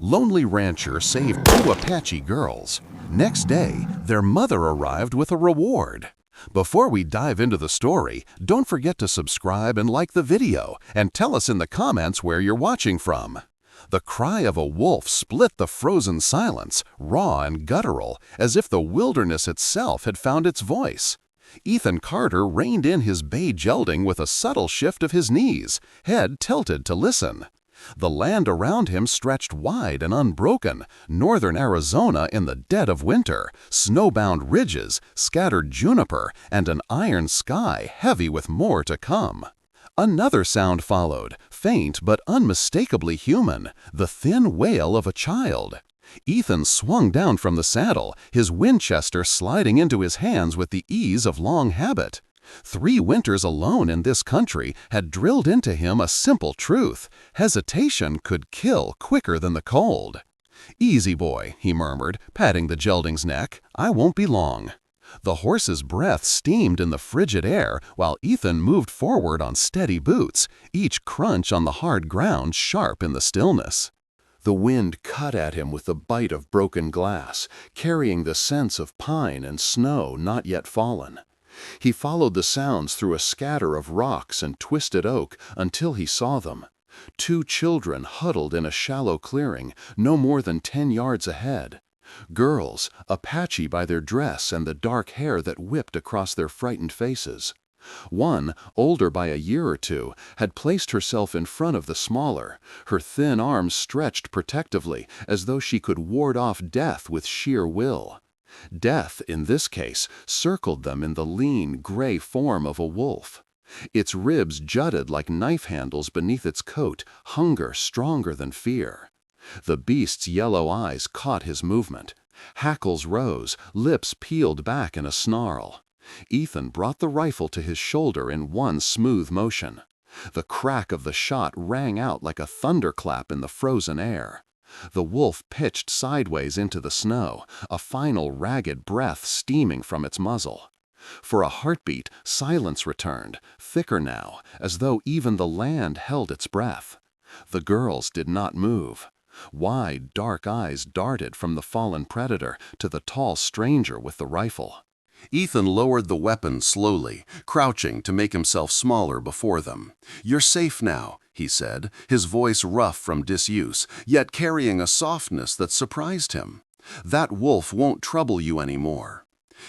Lonely rancher saved two Apache girls. Next day, their mother arrived with a reward. Before we dive into the story, don't forget to subscribe and like the video, and tell us in the comments where you're watching from. The cry of a wolf split the frozen silence, raw and guttural, as if the wilderness itself had found its voice. Ethan Carter reined in his bay gelding with a subtle shift of his knees, head tilted to listen. The land around him stretched wide and unbroken, northern Arizona in the dead of winter, snowbound ridges, scattered juniper, and an iron sky heavy with more to come. Another sound followed, faint but unmistakably human, the thin wail of a child. Ethan swung down from the saddle, his Winchester sliding into his hands with the ease of long habit. 3 winters alone in this country had drilled into him a simple truth: hesitation could kill quicker than the cold. "Easy, boy," he murmured, patting the gelding's neck. "I won't be long." The horse's breath steamed in the frigid air while Ethan moved forward on steady boots, each crunch on the hard ground sharp in the stillness. The wind cut at him with the bite of broken glass, carrying the scents of pine and snow not yet fallen. He followed the sounds through a scatter of rocks and twisted oak until he saw them. 2 children huddled in a shallow clearing, no more than 10 yards ahead. Girls, Apache by their dress and the dark hair that whipped across their frightened faces. One, older by a year or 2, had placed herself in front of the smaller, her thin arms stretched protectively as though she could ward off death with sheer will. Death, in this case, circled them in the lean, gray form of a wolf. Its ribs jutted like knife handles beneath its coat, hunger stronger than fear. The beast's yellow eyes caught his movement. Hackles rose, lips peeled back in a snarl. Ethan brought the rifle to his shoulder in one smooth motion. The crack of the shot rang out like a thunderclap in the frozen air. The wolf pitched sideways into the snow, a final ragged breath steaming from its muzzle. For a heartbeat, silence returned, thicker now, as though even the land held its breath. The girls did not move. Wide, dark eyes darted from the fallen predator to the tall stranger with the rifle. Ethan lowered the weapon slowly, crouching to make himself smaller before them. "You're safe now," he said, his voice rough from disuse, yet carrying a softness that surprised him. "That wolf won't trouble you anymore."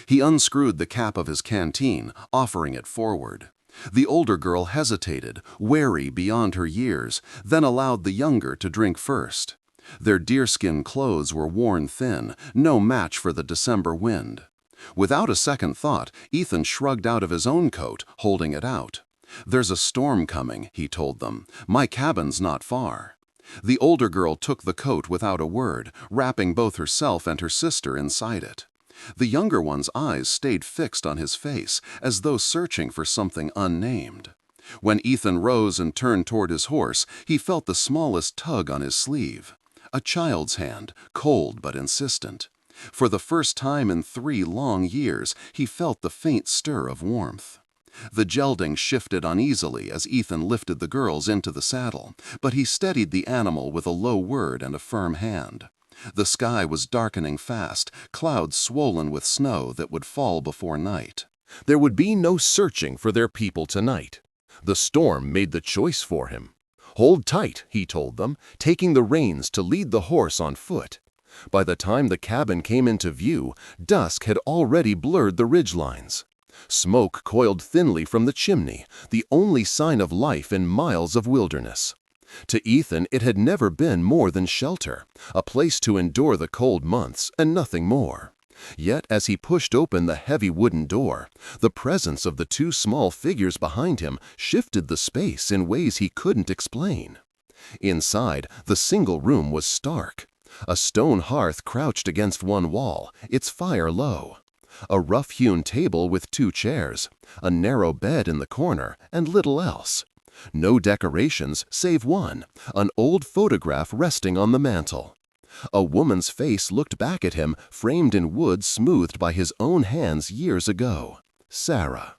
He unscrewed the cap of his canteen, offering it forward. The older girl hesitated, wary beyond her years, then allowed the younger to drink first. Their deerskin clothes were worn thin, no match for the December wind. Without a second thought, Ethan shrugged out of his own coat, holding it out. "There's a storm coming," he told them. "My cabin's not far." The older girl took the coat without a word, wrapping both herself and her sister inside it. The younger one's eyes stayed fixed on his face, as though searching for something unnamed. When Ethan rose and turned toward his horse, he felt the smallest tug on his sleeve. A child's hand, cold but insistent. For the first time in 3 long years, he felt the faint stir of warmth. The gelding shifted uneasily as Ethan lifted the girls into the saddle, but he steadied the animal with a low word and a firm hand. The sky was darkening fast, clouds swollen with snow that would fall before night. There would be no searching for their people tonight. The storm made the choice for him. "Hold tight," he told them, taking the reins to lead the horse on foot. By the time the cabin came into view, dusk had already blurred the ridgelines. Smoke coiled thinly from the chimney, the only sign of life in miles of wilderness. To Ethan it had never been more than shelter, a place to endure the cold months and nothing more. Yet as he pushed open the heavy wooden door, the presence of the 2 small figures behind him shifted the space in ways he couldn't explain. Inside, the single room was stark. A stone hearth crouched against one wall, its fire low. A rough-hewn table with 2 chairs, a narrow bed in the corner, and little else. No decorations save one, an old photograph resting on the mantel. A woman's face looked back at him, framed in wood smoothed by his own hands years ago. Sarah.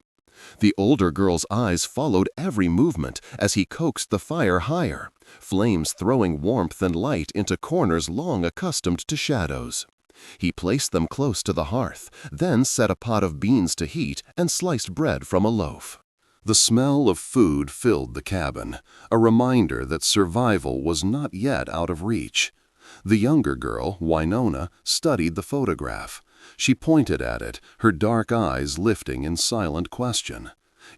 The older girl's eyes followed every movement as he coaxed the fire higher, flames throwing warmth and light into corners long accustomed to shadows. He placed them close to the hearth, then set a pot of beans to heat and sliced bread from a loaf. The smell of food filled the cabin, a reminder that survival was not yet out of reach. The younger girl, Winona, studied the photograph. She pointed at it, her dark eyes lifting in silent question.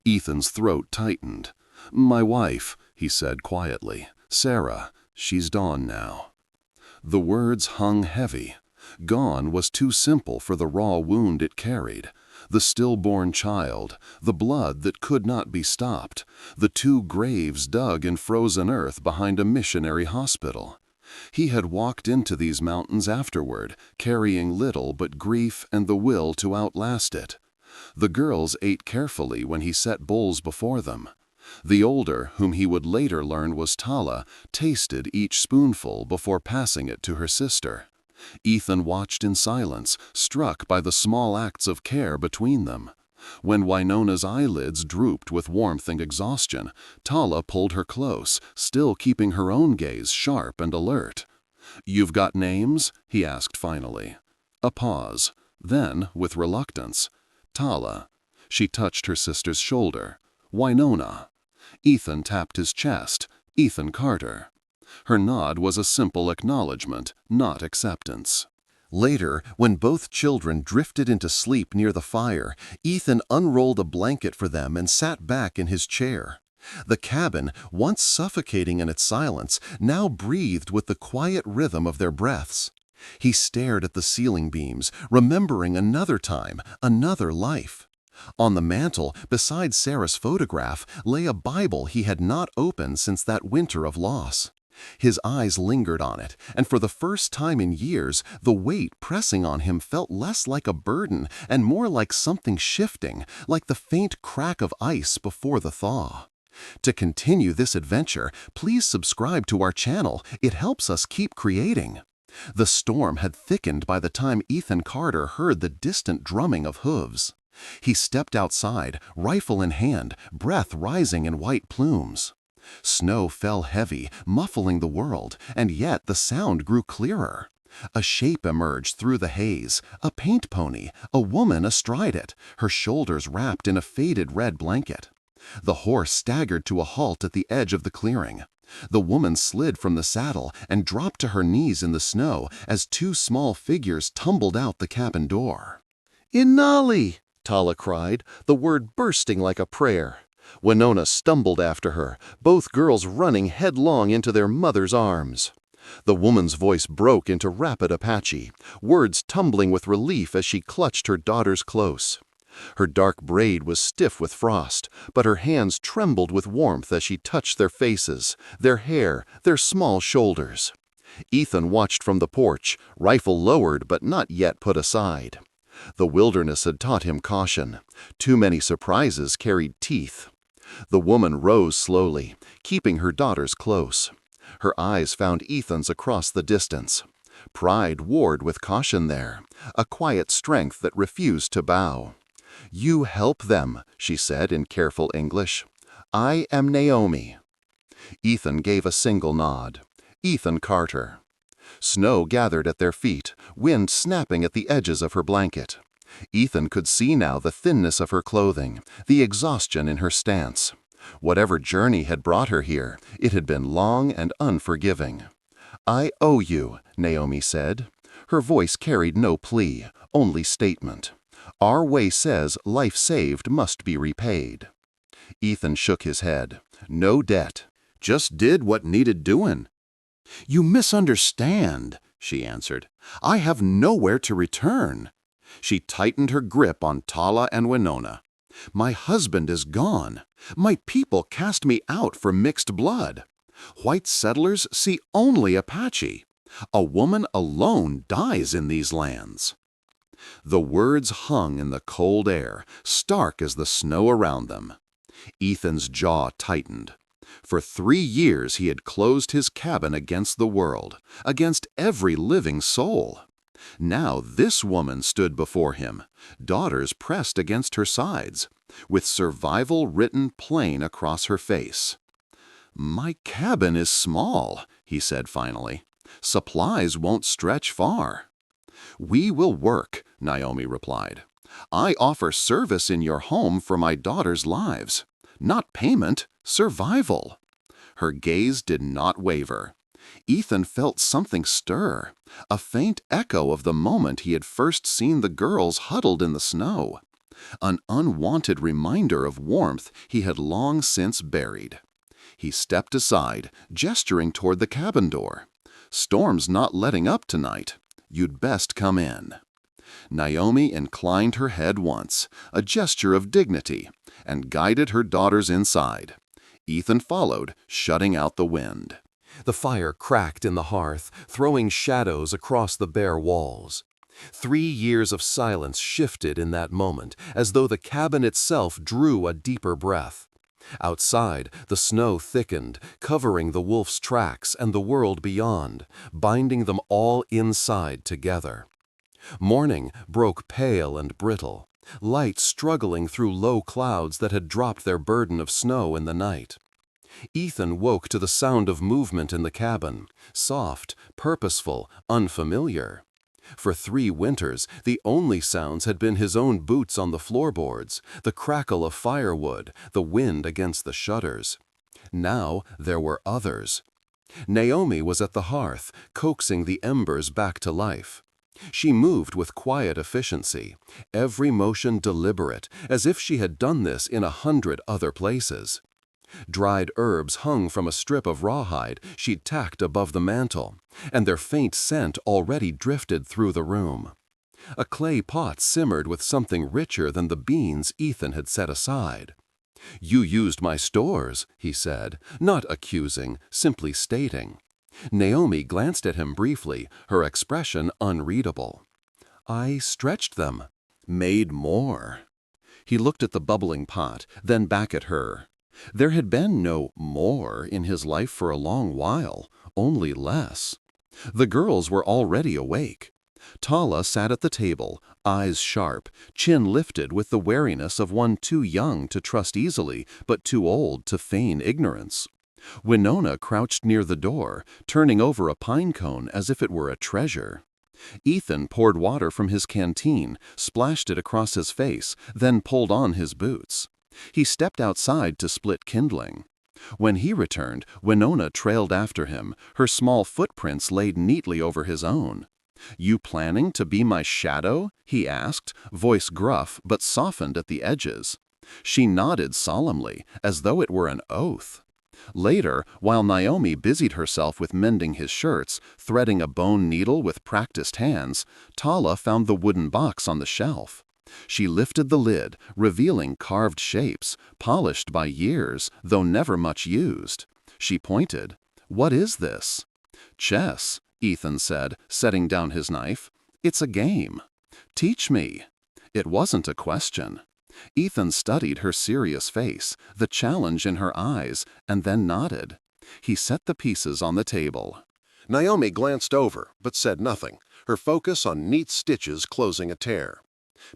Ethan's throat tightened. "My wife," he said quietly. "Sarah, she's gone now." The words hung heavy. Gone was too simple for the raw wound it carried. The stillborn child, the blood that could not be stopped, the two graves dug in frozen earth behind a missionary hospital. He had walked into these mountains afterward, carrying little but grief and the will to outlast it. The girls ate carefully when he set bowls before them. The older, whom he would later learn was Tala, tasted each spoonful before passing it to her sister. Ethan watched in silence, struck by the small acts of care between them. When Winona's eyelids drooped with warmth and exhaustion, Tala pulled her close, still keeping her own gaze sharp and alert. "You've got names?" he asked finally. A pause. Then, with reluctance, "Tala." She touched her sister's shoulder. "Winona." Ethan tapped his chest. "Ethan Carter." Her nod was a simple acknowledgement, not acceptance. Later, when both children drifted into sleep near the fire, Ethan unrolled a blanket for them and sat back in his chair. The cabin, once suffocating in its silence, now breathed with the quiet rhythm of their breaths. He stared at the ceiling beams, remembering another time, another life. On the mantel, beside Sarah's photograph, lay a Bible he had not opened since that winter of loss. His eyes lingered on it, and for the first time in years, the weight pressing on him felt less like a burden and more like something shifting, like the faint crack of ice before the thaw. To continue this adventure, please subscribe to our channel. It helps us keep creating. The storm had thickened by the time Ethan Carter heard the distant drumming of hooves. He stepped outside, rifle in hand, breath rising in white plumes. Snow fell heavy, muffling the world, and yet the sound grew clearer. A shape emerged through the haze, a paint pony, a woman astride it, her shoulders wrapped in a faded red blanket. The horse staggered to a halt at the edge of the clearing. The woman slid from the saddle and dropped to her knees in the snow as two small figures tumbled out the cabin door. "Inali!" Tala cried, the word bursting like a prayer. Winona stumbled after her, both girls running headlong into their mother's arms. The woman's voice broke into rapid Apache, words tumbling with relief as she clutched her daughters close. Her dark braid was stiff with frost, but her hands trembled with warmth as she touched their faces, their hair, their small shoulders. Ethan watched from the porch, rifle lowered but not yet put aside. The wilderness had taught him caution. Too many surprises carried teeth. The woman rose slowly, keeping her daughters close. Her eyes found Ethan's across the distance. Pride warred with caution there, a quiet strength that refused to bow. "You help them," she said in careful English. "I am Naomi." Ethan gave a single nod. Ethan Carter. Snow gathered at their feet, wind snapping at the edges of her blanket. Ethan could see now the thinness of her clothing, the exhaustion in her stance. Whatever journey had brought her here, it had been long and unforgiving. "I owe you," Naomi said. Her voice carried no plea, only statement. "Our way says life saved must be repaid." Ethan shook his head. "No debt. Just did what needed doing." "You misunderstand," she answered. "I have nowhere to return." She tightened her grip on Tala and Winona. "My husband is gone. My people cast me out for mixed blood. White settlers see only Apache. A woman alone dies in these lands." The words hung in the cold air, stark as the snow around them. Ethan's jaw tightened. For 3 years he had closed his cabin against the world, against every living soul. Now this woman stood before him, daughters pressed against her sides, with survival written plain across her face. "My cabin is small," he said finally. "Supplies won't stretch far." "We will work," Naomi replied. "I offer service in your home for my daughters' lives. Not payment, survival." Her gaze did not waver. Ethan felt something stir, a faint echo of the moment he had first seen the girls huddled in the snow. An unwanted reminder of warmth he had long since buried. He stepped aside, gesturing toward the cabin door. "Storm's not letting up tonight. You'd best come in." Naomi inclined her head once, a gesture of dignity, and guided her daughters inside. Ethan followed, shutting out the wind. The fire cracked in the hearth, throwing shadows across the bare walls. 3 years of silence shifted in that moment, as though the cabin itself drew a deeper breath. Outside, the snow thickened, covering the wolf's tracks and the world beyond, binding them all inside together. Morning broke pale and brittle, light struggling through low clouds that had dropped their burden of snow in the night. Ethan woke to the sound of movement in the cabin, soft, purposeful, unfamiliar. For 3 winters, the only sounds had been his own boots on the floorboards, the crackle of firewood, the wind against the shutters. Now there were others. Naomi was at the hearth, coaxing the embers back to life. She moved with quiet efficiency, every motion deliberate, as if she had done this in 100 other places. Dried herbs hung from a strip of rawhide she'd tacked above the mantel, and their faint scent already drifted through the room. A clay pot simmered with something richer than the beans Ethan had set aside. "You used my stores," he said, not accusing, simply stating. Naomi glanced at him briefly, her expression unreadable. "I stretched them." "Made more." He looked at the bubbling pot, then back at her. There had been no more in his life for a long while, only less. The girls were already awake. Tala sat at the table, eyes sharp, chin lifted with the wariness of one too young to trust easily, but too old to feign ignorance. Winona crouched near the door, turning over a pine cone as if it were a treasure. Ethan poured water from his canteen, splashed it across his face, then pulled on his boots. He stepped outside to split kindling. When he returned, Winona trailed after him, her small footprints laid neatly over his own. "You planning to be my shadow?" he asked, voice gruff but softened at the edges. She nodded solemnly, as though it were an oath. Later, while Naomi busied herself with mending his shirts, threading a bone needle with practiced hands, Tala found the wooden box on the shelf. She lifted the lid, revealing carved shapes, polished by years, though never much used. She pointed. "What is this?" "Chess," Ethan said, setting down his knife. "It's a game." "Teach me." It wasn't a question. Ethan studied her serious face, the challenge in her eyes, and then nodded. He set the pieces on the table. Naomi glanced over, but said nothing, her focus on neat stitches closing a tear.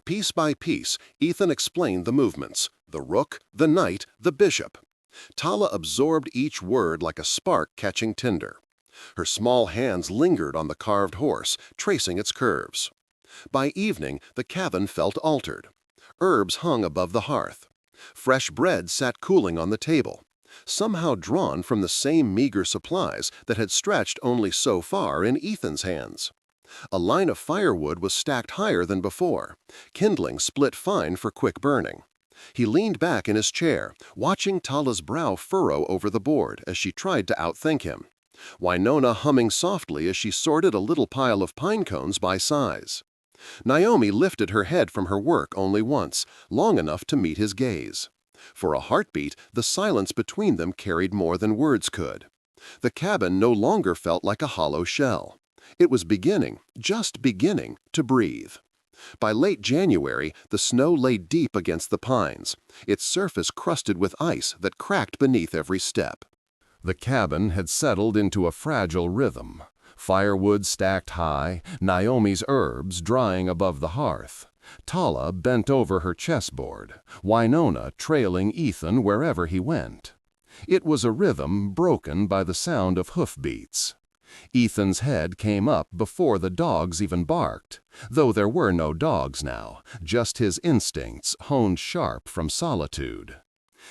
Piece by piece, Ethan explained the movements, the rook, the knight, the bishop. Tala absorbed each word like a spark catching tinder. Her small hands lingered on the carved horse, tracing its curves. By evening, the cabin felt altered. Herbs hung above the hearth. Fresh bread sat cooling on the table, somehow drawn from the same meager supplies that had stretched only so far in Ethan's hands. A line of firewood was stacked higher than before, kindling split fine for quick burning. He leaned back in his chair, watching Tala's brow furrow over the board as she tried to outthink him. Winona humming softly as she sorted a little pile of pine cones by size. Naomi lifted her head from her work only once, long enough to meet his gaze. For a heartbeat, the silence between them carried more than words could. The cabin no longer felt like a hollow shell. It was beginning, just beginning, to breathe. By late January, the snow lay deep against the pines, its surface crusted with ice that cracked beneath every step. The cabin had settled into a fragile rhythm, Firewood stacked high, Naomi's herbs drying above the hearth. Tala bent over her chessboard, Winona trailing Ethan wherever he went. It was a rhythm broken by the sound of hoofbeats. Ethan's head came up before the dogs even barked, though there were no dogs now, just his instincts honed sharp from solitude.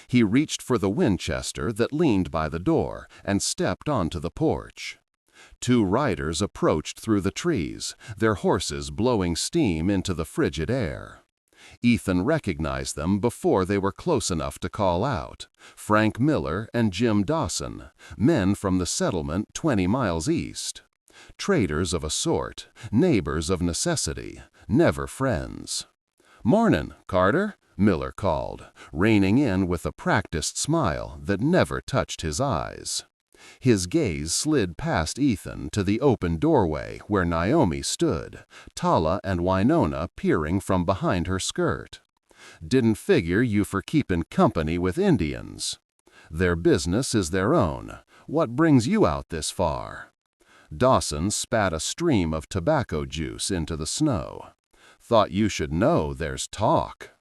He reached for the Winchester that leaned by the door and stepped onto the porch. Two riders approached through the trees, their horses blowing steam into the frigid air. Ethan recognized them before they were close enough to call out. Frank Miller and Jim Dawson, men from the settlement 20 miles east. Traders of a sort, neighbors of necessity, never friends. "Mornin', Carter," Miller called, reining in with a practiced smile that never touched his eyes. His gaze slid past Ethan to the open doorway where Naomi stood, Tala and Winona peering from behind her skirt. "Didn't figure you for keepin' company with Indians. Their business is their own. What brings you out this far?" Dawson spat a stream of tobacco juice into the snow. "Thought you should know there's talk."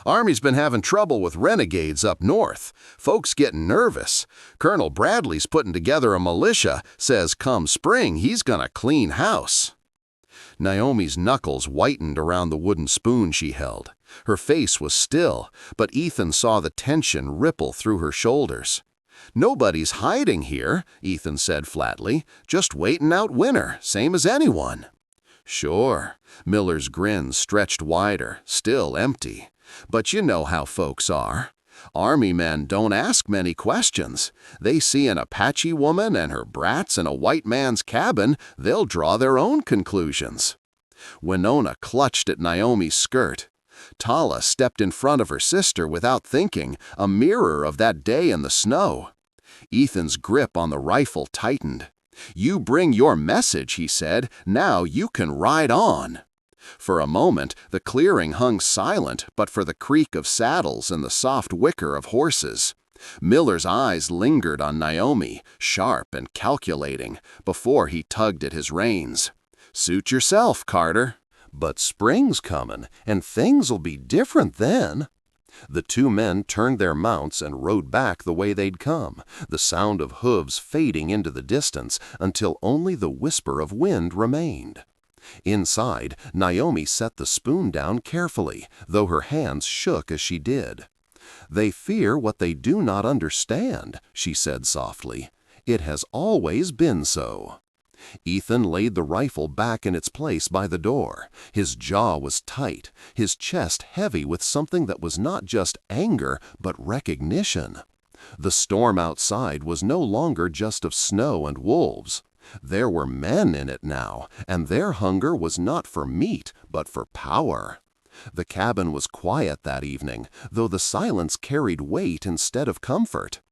"Army's been having trouble with renegades up north. Folks getting nervous. Colonel Bradley's putting together a militia, says come spring he's gonna clean house." Naomi's knuckles whitened around the wooden spoon she held. Her face was still, but Ethan saw the tension ripple through her shoulders. "Nobody's hiding here," Ethan said flatly. "Just waiting out winter, same as anyone." "Sure." Miller's grin stretched wider, still empty. "But you know how folks are. Army men don't ask many questions. They see an Apache woman and her brats in a white man's cabin, they'll draw their own conclusions." Winona clutched at Naomi's skirt. Tala stepped in front of her sister without thinking, a mirror of that day in the snow. Ethan's grip on the rifle tightened. "You bring your message," he said. "Now you can ride on." For a moment, the clearing hung silent but for the creak of saddles and the soft whicker of horses. Miller's eyes lingered on Naomi, sharp and calculating, before he tugged at his reins. "Suit yourself, Carter." "But spring's comin', and things'll be different then." The two men turned their mounts and rode back the way they'd come, the sound of hooves fading into the distance until only the whisper of wind remained. Inside, Naomi set the spoon down carefully, though her hands shook as she did. "They fear what they do not understand," she said softly. "It has always been so." Ethan laid the rifle back in its place by the door. His jaw was tight, his chest heavy with something that was not just anger, but recognition. The storm outside was no longer just of snow and wolves. There were men in it now, and their hunger was not for meat, but for power. The cabin was quiet that evening, though the silence carried weight instead of comfort.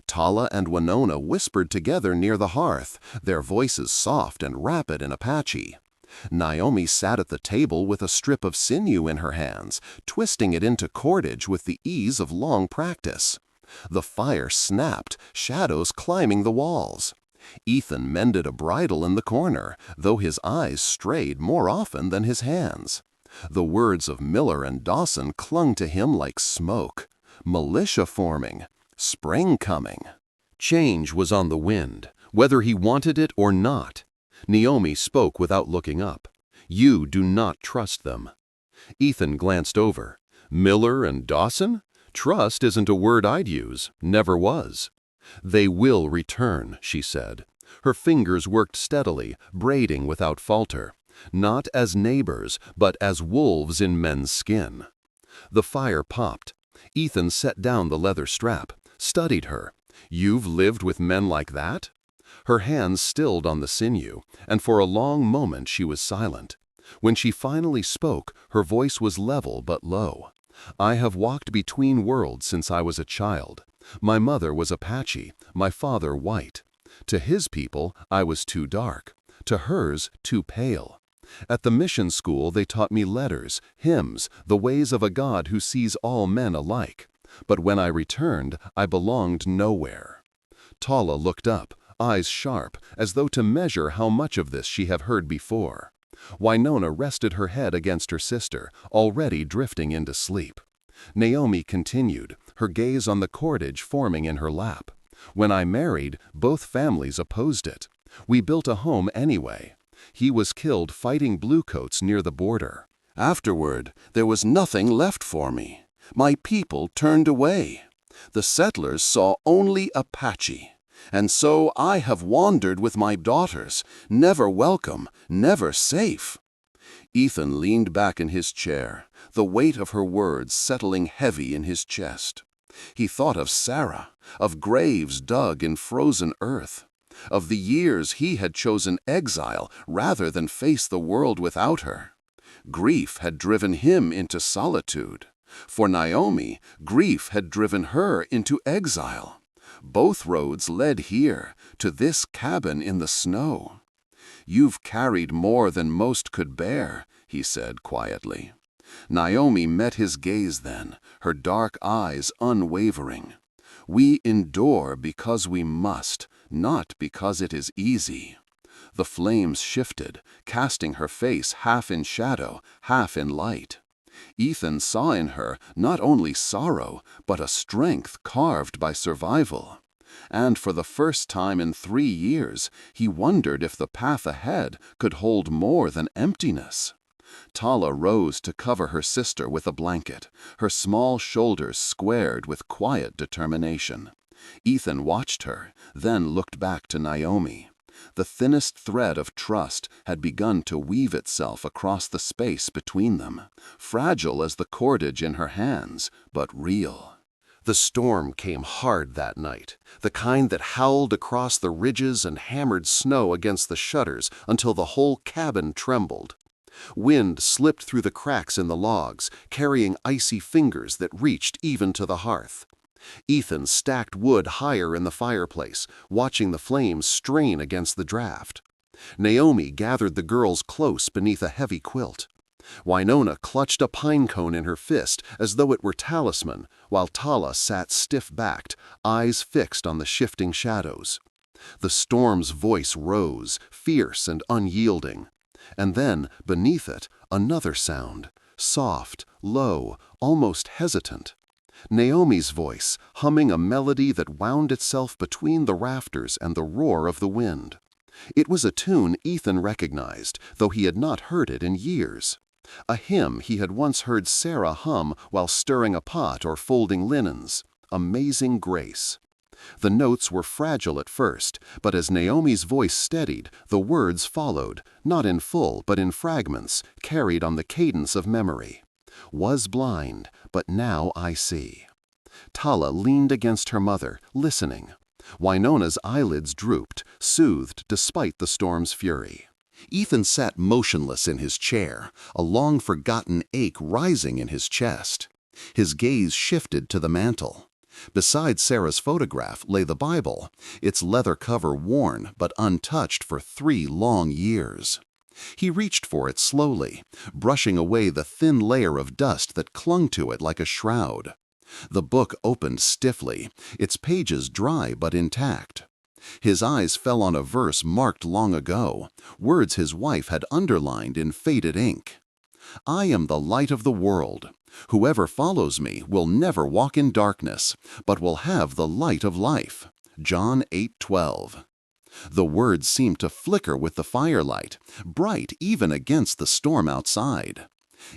Tala and Winona whispered together near the hearth, their voices soft and rapid in Apache. Naomi sat at the table with a strip of sinew in her hands, twisting it into cordage with the ease of long practice. The fire snapped, shadows climbing the walls. Ethan mended a bridle in the corner, though his eyes strayed more often than his hands. The words of Miller and Dawson clung to him like smoke. Militia forming. Spring coming. Change was on the wind, whether he wanted it or not. Naomi spoke without looking up. "You do not trust them." Ethan glanced over. "Miller and Dawson? Trust isn't a word I'd use, never was." "They will return," she said. Her fingers worked steadily, braiding without falter. "Not as neighbors, but as wolves in men's skin." The fire popped. Ethan set down the leather strap, studied her. "You've lived with men like that?" Her hands stilled on the sinew, and for a long moment she was silent. When she finally spoke, her voice was level but low. "I have walked between worlds since I was a child. My mother was Apache, my father white. To his people, I was too dark. To hers, too pale. At the mission school, they taught me letters, hymns, the ways of a God who sees all men alike. But when I returned, I belonged nowhere." Tala looked up, eyes sharp, as though to measure how much of this she had heard before. Winona rested her head against her sister, already drifting into sleep. Naomi continued, her gaze on the cordage forming in her lap. When I married, both families opposed it. We built a home anyway. He was killed fighting bluecoats near the border. Afterward, there was nothing left for me. My people turned away. The settlers saw only Apache. And so I have wandered with my daughters, never welcome, never safe. Ethan leaned back in his chair, the weight of her words settling heavy in his chest. He thought of Sarah, of graves dug in frozen earth, of the years he had chosen exile rather than face the world without her. Grief had driven him into solitude. For Naomi, grief had driven her into exile. Both roads led here, to this cabin in the snow. "You've carried more than most could bear," he said quietly. Naomi met his gaze then, her dark eyes unwavering. "We endure because we must, not because it is easy." The flames shifted, casting her face half in shadow, half in light. Ethan saw in her not only sorrow, but a strength carved by survival. And for the first time in 3 years, he wondered if the path ahead could hold more than emptiness. Tala rose to cover her sister with a blanket, her small shoulders squared with quiet determination. Ethan watched her, then looked back to Naomi. The thinnest thread of trust had begun to weave itself across the space between them, fragile as the cordage in her hands, but real. The storm came hard that night, the kind that howled across the ridges and hammered snow against the shutters until the whole cabin trembled. Wind slipped through the cracks in the logs, carrying icy fingers that reached even to the hearth. Ethan stacked wood higher in the fireplace, watching the flames strain against the draft. Naomi gathered the girls close beneath a heavy quilt. Winona clutched a pine cone in her fist as though it were talisman, while Tala sat stiff-backed, eyes fixed on the shifting shadows. The storm's voice rose, fierce and unyielding. And then, beneath it, another sound, soft, low, almost hesitant. Naomi's voice, humming a melody that wound itself between the rafters and the roar of the wind. It was a tune Ethan recognized, though he had not heard it in years. A hymn he had once heard Sarah hum while stirring a pot or folding linens. Amazing Grace. The notes were fragile at first, but as Naomi's voice steadied, the words followed, not in full but in fragments, carried on the cadence of memory. Was blind, but now I see. Tala leaned against her mother, listening. Winona's eyelids drooped, soothed despite the storm's fury. Ethan sat motionless in his chair, a long-forgotten ache rising in his chest. His gaze shifted to the mantel. Beside Sarah's photograph lay the Bible, its leather cover worn but untouched for 3 long years. He reached for it slowly, brushing away the thin layer of dust that clung to it like a shroud. The book opened stiffly, its pages dry but intact. His eyes fell on a verse marked long ago, words his wife had underlined in faded ink. "I am the light of the world. Whoever follows me will never walk in darkness, but will have the light of life." John 8:12. The words seemed to flicker with the firelight, bright even against the storm outside.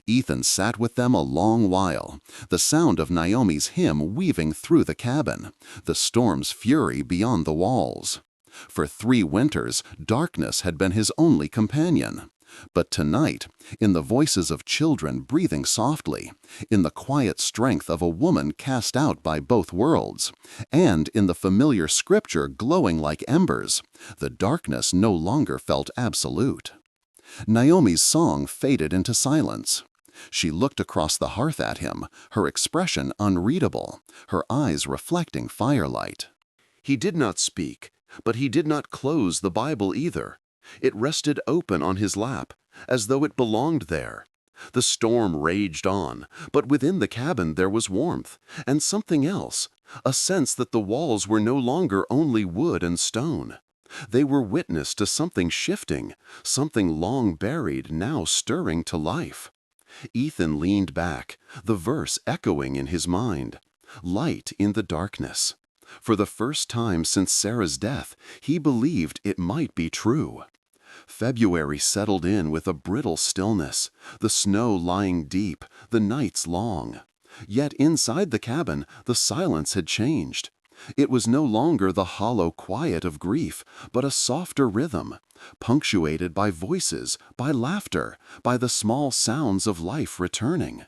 Ethan sat with them a long while, the sound of Naomi's hymn weaving through the cabin, the storm's fury beyond the walls. For 3 winters, darkness had been his only companion. But tonight, in the voices of children breathing softly, in the quiet strength of a woman cast out by both worlds, and in the familiar scripture glowing like embers, the darkness no longer felt absolute. Naomi's song faded into silence. She looked across the hearth at him, her expression unreadable, her eyes reflecting firelight. He did not speak, but he did not close the Bible either. It rested open on his lap, as though it belonged there. The storm raged on, but within the cabin there was warmth, and something else, a sense that the walls were no longer only wood and stone. They were witness to something shifting, something long buried now stirring to life. Ethan leaned back, the verse echoing in his mind. Light in the darkness. For the first time since Sarah's death, he believed it might be true. February settled in with a brittle stillness, the snow lying deep, the nights long. Yet inside the cabin, the silence had changed. It was no longer the hollow quiet of grief, but a softer rhythm, punctuated by voices, by laughter, by the small sounds of life returning.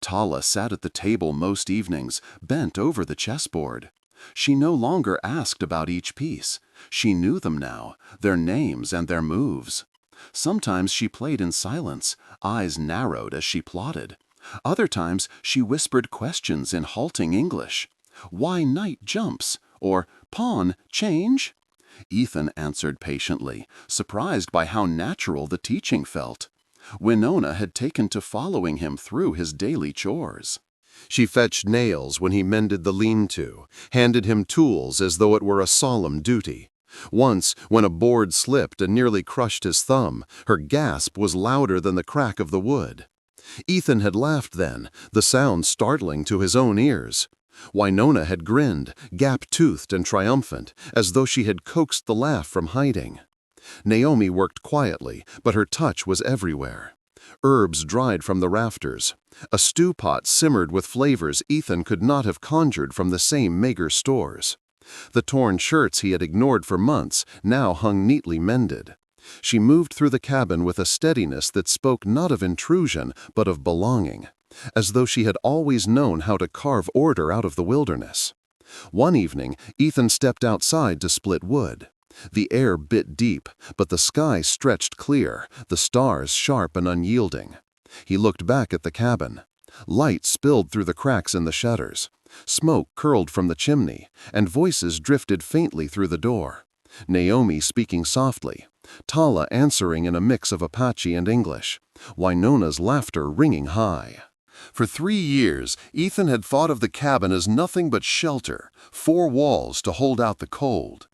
Tala sat at the table most evenings, bent over the chessboard. She no longer asked about each piece. She knew them now, their names and their moves. Sometimes she played in silence, eyes narrowed as she plotted. Other times she whispered questions in halting English. Why knight jumps? Or pawn change? Ethan answered patiently, surprised by how natural the teaching felt. Winona had taken to following him through his daily chores. She fetched nails when he mended the lean-to, handed him tools as though it were a solemn duty. Once, when a board slipped and nearly crushed his thumb, her gasp was louder than the crack of the wood. Ethan had laughed then, the sound startling to his own ears. Winona had grinned, gap-toothed and triumphant, as though she had coaxed the laugh from hiding. Naomi worked quietly, but her touch was everywhere. Herbs dried from the rafters. A stew pot simmered with flavors Ethan could not have conjured from the same meager stores. The torn shirts he had ignored for months now hung neatly mended. She moved through the cabin with a steadiness that spoke not of intrusion, but of belonging, as though she had always known how to carve order out of the wilderness. One evening, Ethan stepped outside to split wood. The air bit deep, but the sky stretched clear, the stars sharp and unyielding. He looked back at the cabin. Light spilled through the cracks in the shutters. Smoke curled from the chimney, and voices drifted faintly through the door. Naomi speaking softly, Tala answering in a mix of Apache and English, Winona's laughter ringing high. For 3 years, Ethan had thought of the cabin as nothing but shelter, 4 walls to hold out the cold.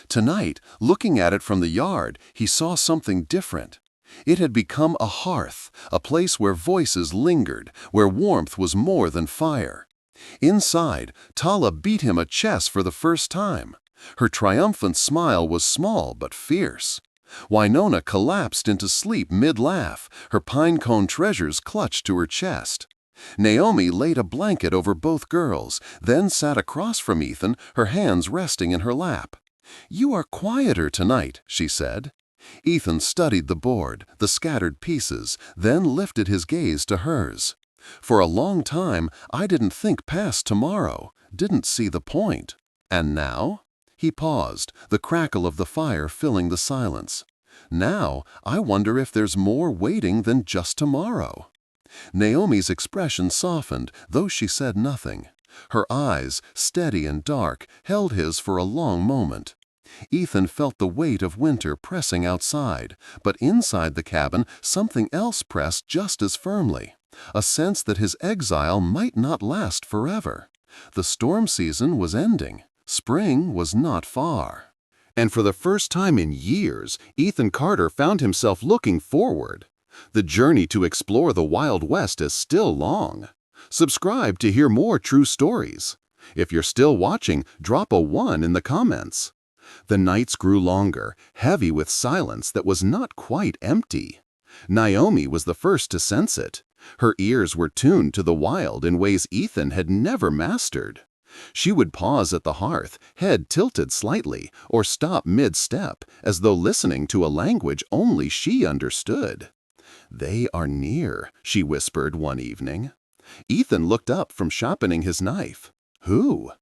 Tonight, looking at it from the yard, he saw something different. It had become a hearth, a place where voices lingered, where warmth was more than fire. Inside, Tala beat him at chess for the first time. Her triumphant smile was small but fierce. Winona collapsed into sleep mid-laugh, her pine-cone treasures clutched to her chest. Naomi laid a blanket over both girls, then sat across from Ethan, her hands resting in her lap. "You are quieter tonight," she said. Ethan studied the board, the scattered pieces, then lifted his gaze to hers. "For a long time, I didn't think past tomorrow, didn't see the point. And now?" He paused, the crackle of the fire filling the silence. "Now, I wonder if there's more waiting than just tomorrow." Naomi's expression softened, though she said nothing. Her eyes, steady and dark, held his for a long moment. Ethan felt the weight of winter pressing outside, but inside the cabin something else pressed just as firmly, a sense that his exile might not last forever. The storm season was ending. Spring was not far. And for the first time in years, Ethan Carter found himself looking forward. The journey to explore the Wild West is still long. Subscribe to hear more true stories. If you're still watching, drop a 1 in the comments. The nights grew longer, heavy with silence that was not quite empty. Naomi was the first to sense it. Her ears were tuned to the wild in ways Ethan had never mastered. She would pause at the hearth, head tilted slightly, or stop mid-step, as though listening to a language only she understood. "They are near," she whispered one evening. Ethan looked up from sharpening his knife. "Who?"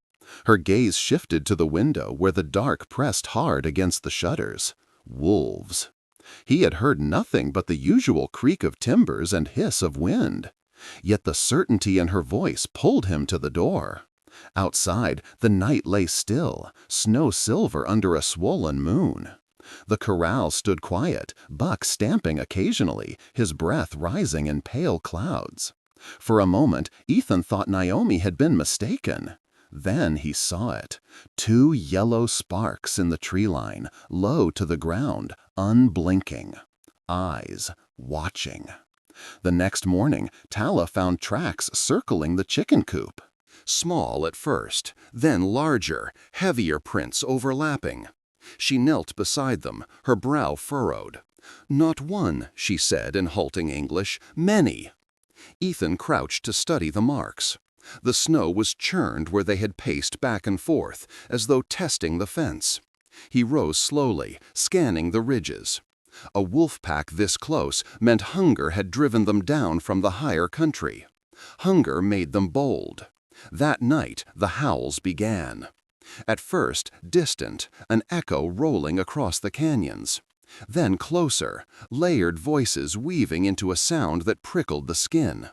Her gaze shifted to the window where the dark pressed hard against the shutters. Wolves. He had heard nothing but the usual creak of timbers and hiss of wind. Yet the certainty in her voice pulled him to the door. Outside, the night lay still, snow silver under a swollen moon. The corral stood quiet, Buck stamping occasionally, his breath rising in pale clouds. For a moment, Ethan thought Naomi had been mistaken. Then he saw it. 2 yellow sparks in the tree line, low to the ground, unblinking. Eyes watching. The next morning, Tala found tracks circling the chicken coop. Small at first, then larger, heavier prints overlapping. She knelt beside them, her brow furrowed. "Not one," she said in halting English, "many." Ethan crouched to study the marks. The snow was churned where they had paced back and forth, as though testing the fence. He rose slowly, scanning the ridges. A wolf pack this close meant hunger had driven them down from the higher country. Hunger made them bold. That night, the howls began. At first, distant, an echo rolling across the canyons. Then closer, layered voices weaving into a sound that prickled the skin.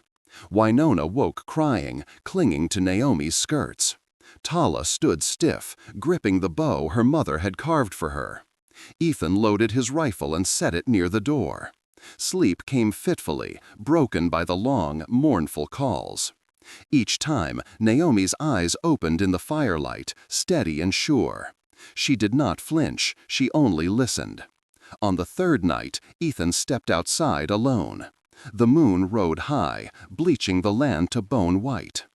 Winona woke crying, clinging to Naomi's skirts. Tala stood stiff, gripping the bow her mother had carved for her. Ethan loaded his rifle and set it near the door. Sleep came fitfully, broken by the long, mournful calls. Each time, Naomi's eyes opened in the firelight, steady and sure. She did not flinch, she only listened. On the third night, Ethan stepped outside alone. The moon rode high, bleaching the land to bone white.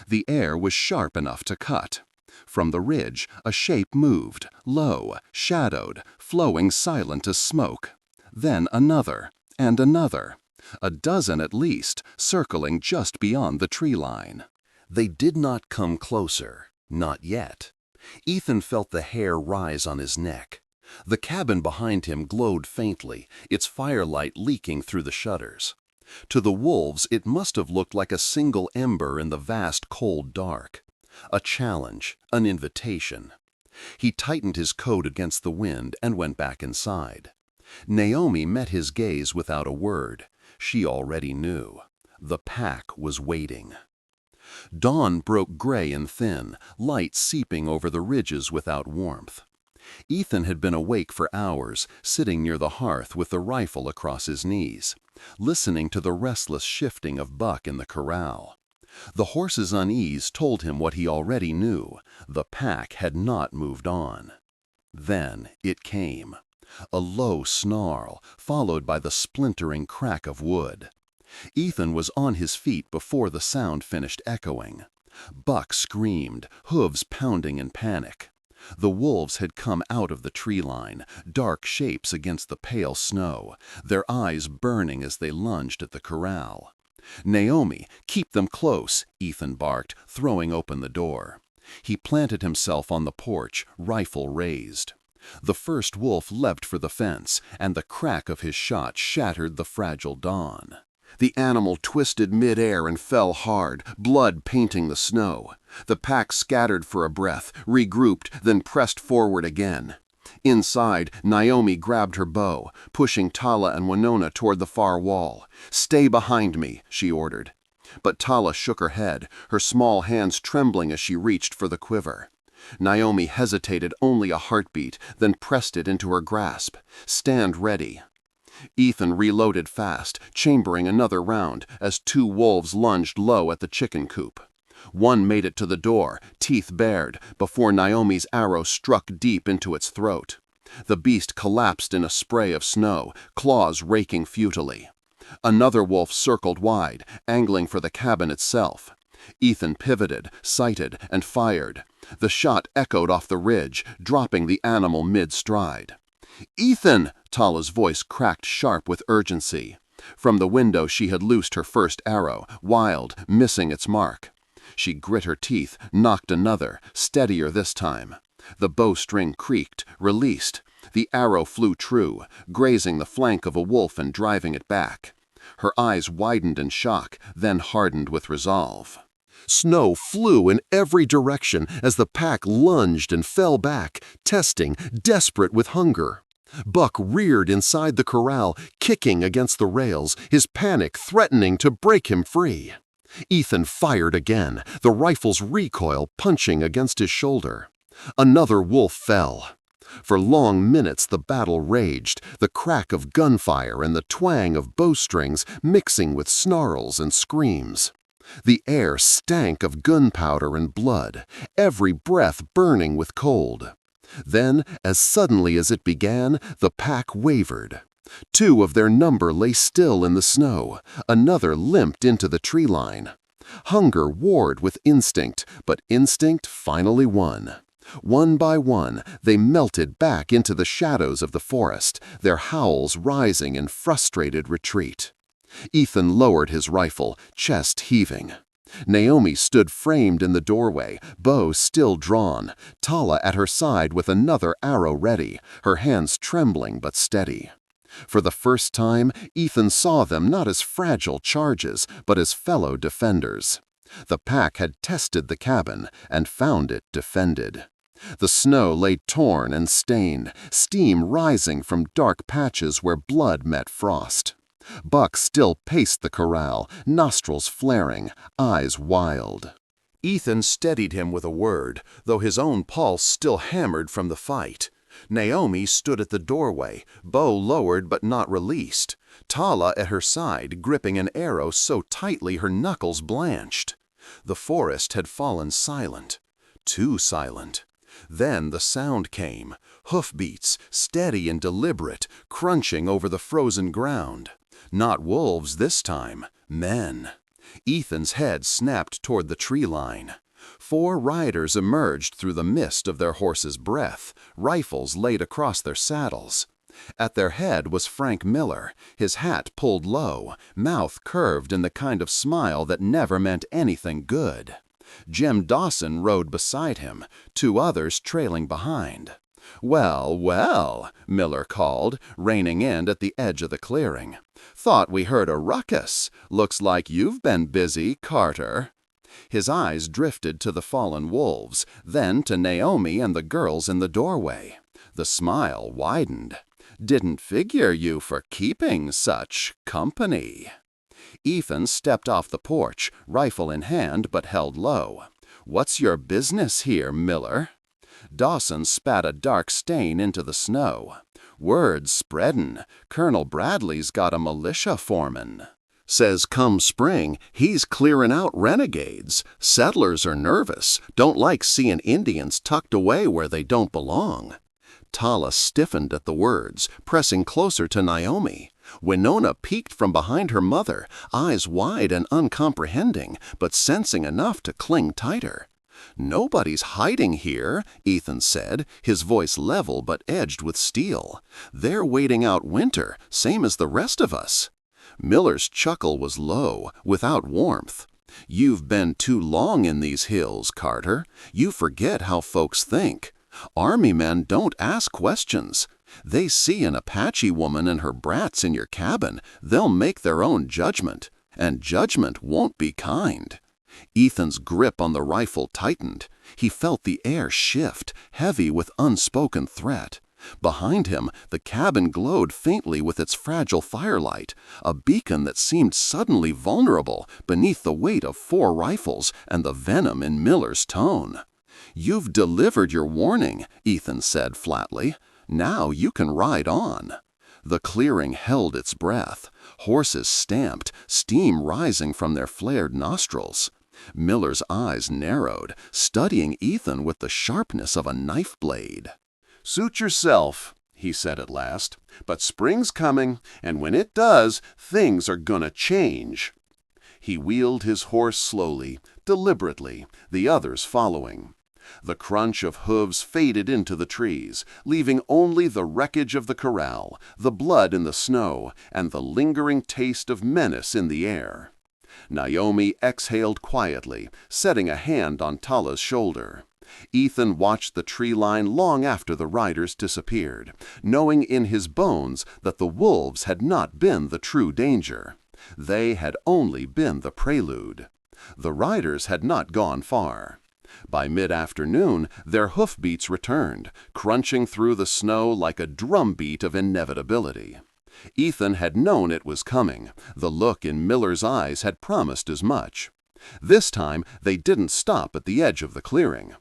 The air was sharp enough to cut. From the ridge, a shape moved, low, shadowed, flowing silent as smoke. Then another, and another. A dozen at least, circling just beyond the tree line. They did not come closer, not yet. Ethan felt the hair rise on his neck. The cabin behind him glowed faintly, its firelight leaking through the shutters. To the wolves, it must have looked like a single ember in the vast cold dark. A challenge, an invitation. He tightened his coat against the wind and went back inside. Naomi met his gaze without a word. She already knew. The pack was waiting. Dawn broke gray and thin, light seeping over the ridges without warmth. Ethan had been awake for hours, sitting near the hearth with the rifle across his knees, listening to the restless shifting of buck in the corral. The horse's unease told him what he already knew. The pack had not moved on. Then it came. A low snarl, followed by the splintering crack of wood. Ethan was on his feet before the sound finished echoing. Buck screamed, hooves pounding in panic. The wolves had come out of the tree line, dark shapes against the pale snow, their eyes burning as they lunged at the corral. "Naomi, keep them close," Ethan barked, throwing open the door. He planted himself on the porch, rifle raised. The first wolf leapt for the fence, and the crack of his shot shattered the fragile dawn. The animal twisted mid-air and fell hard, blood painting the snow. The pack scattered for a breath, regrouped, then pressed forward again. Inside, Naomi grabbed her bow, pushing Tala and Winona toward the far wall. "Stay behind me," she ordered. But Tala shook her head, her small hands trembling as she reached for the quiver. Naomi hesitated only a heartbeat, then pressed it into her grasp. "Stand ready." Ethan reloaded fast, chambering another round, as 2 wolves lunged low at the chicken coop. One made it to the door, teeth bared, before Naomi's arrow struck deep into its throat. The beast collapsed in a spray of snow, claws raking futilely. Another wolf circled wide, angling for the cabin itself. Ethan pivoted, sighted, and fired. The shot echoed off the ridge, dropping the animal mid-stride. "Ethan!" Tala's voice cracked sharp with urgency. From the window she had loosed her first arrow, wild, missing its mark. She grit her teeth, knocked another, steadier this time. The bowstring creaked, released. The arrow flew true, grazing the flank of a wolf and driving it back. Her eyes widened in shock, then hardened with resolve. Snow flew in every direction as the pack lunged and fell back, testing, desperate with hunger. Buck reared inside the corral, kicking against the rails, his panic threatening to break him free. Ethan fired again, the rifle's recoil punching against his shoulder. Another wolf fell. For long minutes the battle raged, the crack of gunfire and the twang of bowstrings mixing with snarls and screams. The air stank of gunpowder and blood, every breath burning with cold. Then, as suddenly as it began, the pack wavered. 2 of their number lay still in the snow, another limped into the tree line. Hunger warred with instinct, but instinct finally won. One by one, they melted back into the shadows of the forest, their howls rising in frustrated retreat. Ethan lowered his rifle, chest heaving. Naomi stood framed in the doorway, bow still drawn, Tala at her side with another arrow ready, her hands trembling but steady. For the first time, Ethan saw them not as fragile charges, but as fellow defenders. The pack had tested the cabin and found it defended. The snow lay torn and stained, steam rising from dark patches where blood met frost. Buck still paced the corral, nostrils flaring, eyes wild. Ethan steadied him with a word, though his own pulse still hammered from the fight. Naomi stood at the doorway, bow lowered but not released, Tala at her side gripping an arrow so tightly her knuckles blanched. The forest had fallen silent, too silent. Then the sound came, hoofbeats, steady and deliberate, crunching over the frozen ground. Not wolves this time, men. Ethan's head snapped toward the tree line. 4 riders emerged through the mist of their horses' breath, rifles laid across their saddles. At their head was Frank Miller, his hat pulled low, mouth curved in the kind of smile that never meant anything good. Jim Dawson rode beside him, 2 others trailing behind. "Well, well," Miller called, reining in at the edge of the clearing. "Thought we heard a ruckus. Looks like you've been busy, Carter." His eyes drifted to the fallen wolves, then to Naomi and the girls in the doorway. The smile widened. "Didn't figure you for keeping such company." Ethan stepped off the porch, rifle in hand but held low. "What's your business here, Miller?" Dawson spat a dark stain into the snow. "Word's spreadin'. Colonel Bradley's got a militia foreman. Says come spring, he's clearing out renegades. Settlers are nervous, don't like seeing Indians tucked away where they don't belong." Tala stiffened at the words, pressing closer to Naomi. Winona peeked from behind her mother, eyes wide and uncomprehending, but sensing enough to cling tighter. "Nobody's hiding here," Ethan said, his voice level but edged with steel. "They're waiting out winter, same as the rest of us." Miller's chuckle was low, without warmth. "You've been too long in these hills, Carter. You forget how folks think. Army men don't ask questions. They see an Apache woman and her brats in your cabin, they'll make their own judgment, and judgment won't be kind." Ethan's grip on the rifle tightened. He felt the air shift, heavy with unspoken threat. Behind him, the cabin glowed faintly with its fragile firelight, a beacon that seemed suddenly vulnerable beneath the weight of 4 rifles and the venom in Miller's tone. "You've delivered your warning," Ethan said flatly. "Now you can ride on." The clearing held its breath. Horses stamped, steam rising from their flared nostrils. Miller's eyes narrowed, studying Ethan with the sharpness of a knife blade. "Suit yourself," he said at last, "but spring's coming, and when it does, things are gonna change." He wheeled his horse slowly, deliberately, the others following. The crunch of hooves faded into the trees, leaving only the wreckage of the corral, the blood in the snow, and the lingering taste of menace in the air. Naomi exhaled quietly, setting a hand on Tala's shoulder. Ethan watched the tree line long after the riders disappeared, knowing in his bones that the wolves had not been the true danger. They had only been the prelude. The riders had not gone far. By mid-afternoon, their hoofbeats returned, crunching through the snow like a drumbeat of inevitability. Ethan had known it was coming. The look in Miller's eyes had promised as much. This time, they didn't stop at the edge of the clearing.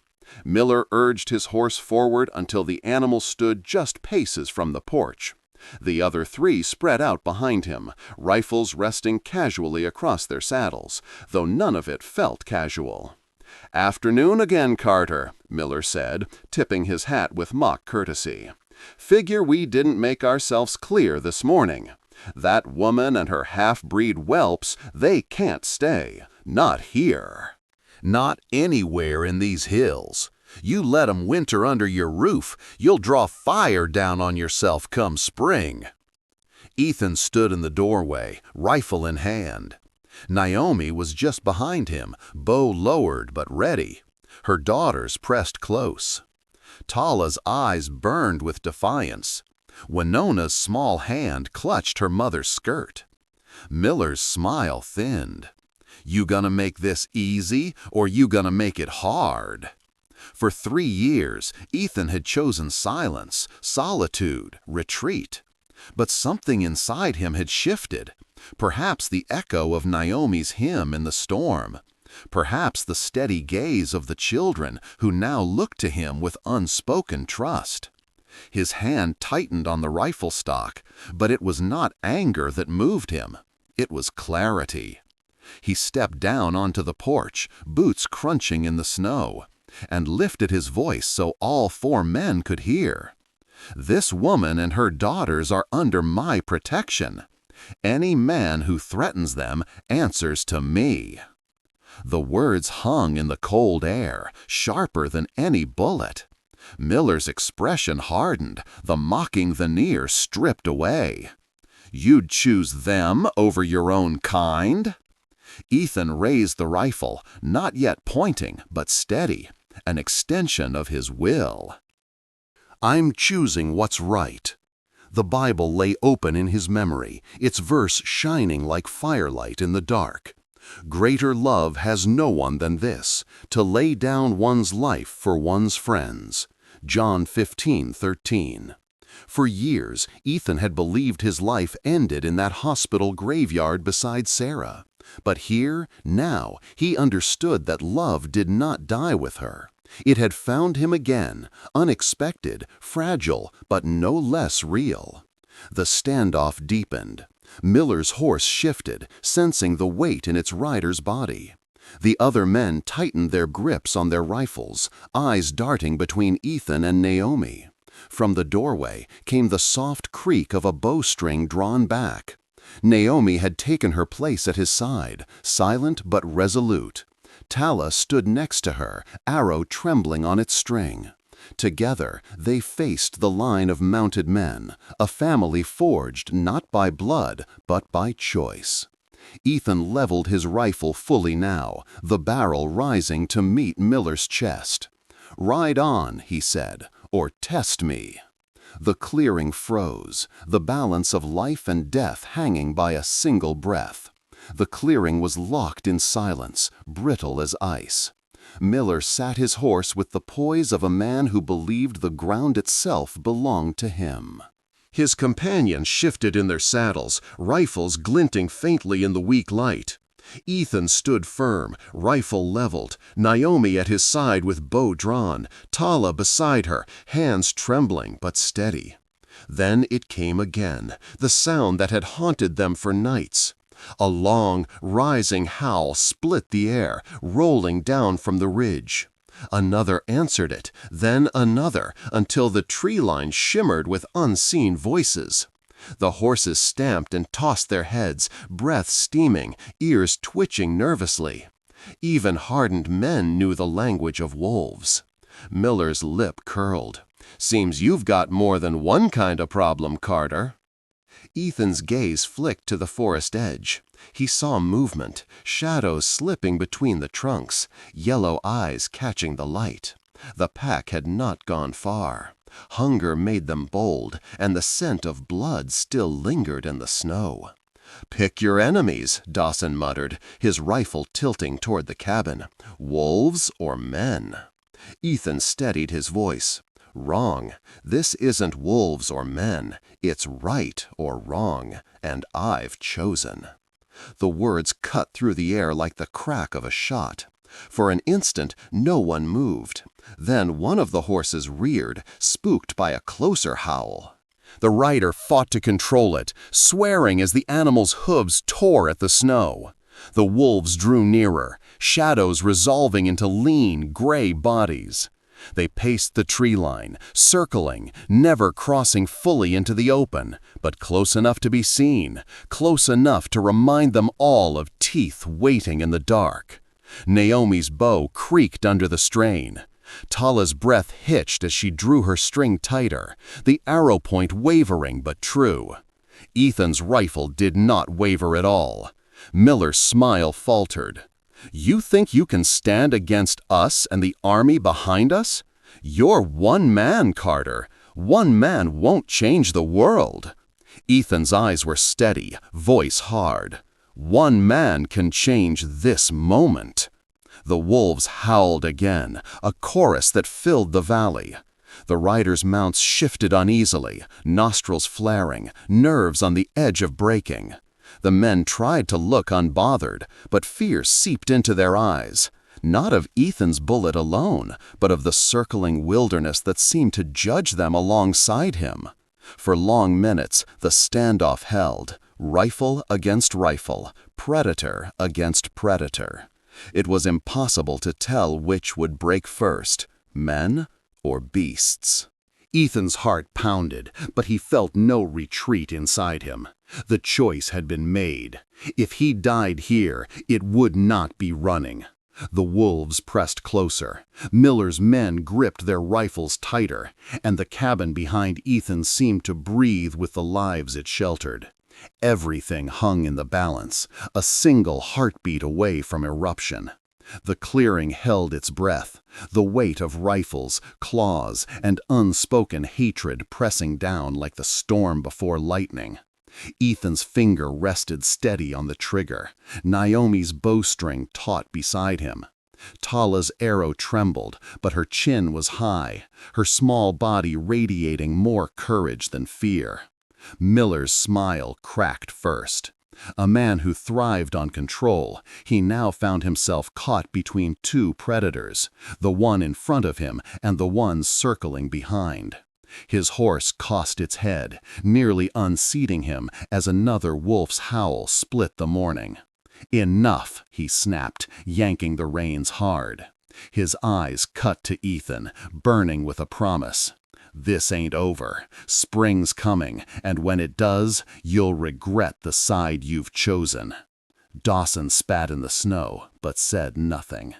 Miller urged his horse forward until the animal stood just paces from the porch. The other 3 spread out behind him, rifles resting casually across their saddles, though none of it felt casual. "Afternoon again, Carter," Miller said, tipping his hat with mock courtesy. "Figure we didn't make ourselves clear this morning. That woman and her half-breed whelps, they can't stay. Not here. Not anywhere in these hills. You let 'em winter under your roof, you'll draw fire down on yourself come spring." Ethan stood in the doorway, rifle in hand. Naomi was just behind him, bow lowered but ready. Her daughters pressed close. Tala's eyes burned with defiance. Winona's small hand clutched her mother's skirt. Miller's smile thinned. "You gonna make this easy, or you gonna make it hard?" For 3 years, Ethan had chosen silence, solitude, retreat. But something inside him had shifted. Perhaps the echo of Naomi's hymn in the storm. Perhaps the steady gaze of the children who now looked to him with unspoken trust. His hand tightened on the rifle stock, but it was not anger that moved him. It was clarity. He stepped down onto the porch, boots crunching in the snow, and lifted his voice so all 4 men could hear. "This woman and her daughters are under my protection. Any man who threatens them answers to me." The words hung in the cold air, sharper than any bullet. Miller's expression hardened, the mocking veneer stripped away. "You'd choose them over your own kind?" Ethan raised the rifle, not yet pointing, but steady, an extension of his will. "I'm choosing what's right." The Bible lay open in his memory, its verse shining like firelight in the dark. "Greater love has no one than this, to lay down one's life for one's friends." John 15:13. For years, Ethan had believed his life ended in that hospital graveyard beside Sarah. But here, now, he understood that love did not die with her. It had found him again, unexpected, fragile, but no less real. The standoff deepened. Miller's horse shifted, sensing the weight in its rider's body. The other men tightened their grips on their rifles, eyes darting between Ethan and Naomi. From the doorway came the soft creak of a bowstring drawn back. Naomi had taken her place at his side, silent but resolute. Tala stood next to her, arrow trembling on its string. Together, they faced the line of mounted men, a family forged not by blood, but by choice. Ethan leveled his rifle fully now, the barrel rising to meet Miller's chest. "Ride on," he said, "or test me." The clearing froze, the balance of life and death hanging by a single breath. The clearing was locked in silence, brittle as ice. Miller sat his horse with the poise of a man who believed the ground itself belonged to him. His companions shifted in their saddles, rifles glinting faintly in the weak light. Ethan stood firm, rifle leveled, Naomi at his side with bow drawn, Tala beside her, hands trembling but steady. Then it came again, the sound that had haunted them for nights. A long, rising howl split the air, rolling down from the ridge. Another answered it, then another, until the tree line shimmered with unseen voices. The horses stamped and tossed their heads, breath steaming, ears twitching nervously. Even hardened men knew the language of wolves. Miller's lip curled. "Seems you've got more than one kind of problem, Carter." Ethan's gaze flicked to the forest edge. He saw movement, shadows slipping between the trunks, yellow eyes catching the light. The pack had not gone far. Hunger made them bold, and the scent of blood still lingered in the snow. "Pick your enemies," Dawson muttered, his rifle tilting toward the cabin. "Wolves or men?" Ethan steadied his voice. "Wrong. This isn't wolves or men. It's right or wrong, and I've chosen." The words cut through the air like the crack of a shot. For an instant, no one moved. Then one of the horses reared, spooked by a closer howl. The rider fought to control it, swearing as the animal's hooves tore at the snow. The wolves drew nearer, shadows resolving into lean, gray bodies. They paced the tree line, circling, never crossing fully into the open, but close enough to be seen, close enough to remind them all of teeth waiting in the dark. Naomi's bow creaked under the strain. Tala's breath hitched as she drew her string tighter, the arrow point wavering but true. Ethan's rifle did not waver at all. Miller's smile faltered. "You think you can stand against us and the army behind us? You're one man, Carter. One man won't change the world." Ethan's eyes were steady, voice hard. "One man can change this moment." The wolves howled again, a chorus that filled the valley. The riders' mounts shifted uneasily, nostrils flaring, nerves on the edge of breaking. The men tried to look unbothered, but fear seeped into their eyes, not of Ethan's bullet alone, but of the circling wilderness that seemed to judge them alongside him. For long minutes, the standoff held, rifle against rifle, predator against predator. It was impossible to tell which would break first, men or beasts. Ethan's heart pounded, but he felt no retreat inside him. The choice had been made. If he died here, it would not be running. The wolves pressed closer. Miller's men gripped their rifles tighter, and the cabin behind Ethan seemed to breathe with the lives it sheltered. Everything hung in the balance, a single heartbeat away from eruption. The clearing held its breath, the weight of rifles, claws, and unspoken hatred pressing down like the storm before lightning. Ethan's finger rested steady on the trigger, Naomi's bowstring taut beside him. Tala's arrow trembled, but her chin was high, her small body radiating more courage than fear. Miller's smile cracked first. A man who thrived on control, he now found himself caught between two predators, the one in front of him and the one circling behind. His horse tossed its head, nearly unseating him as another wolf's howl split the morning. "Enough," he snapped, yanking the reins hard. His eyes cut to Ethan, burning with a promise. "This ain't over. Spring's coming, and when it does, you'll regret the side you've chosen." Dawson spat in the snow, but said nothing.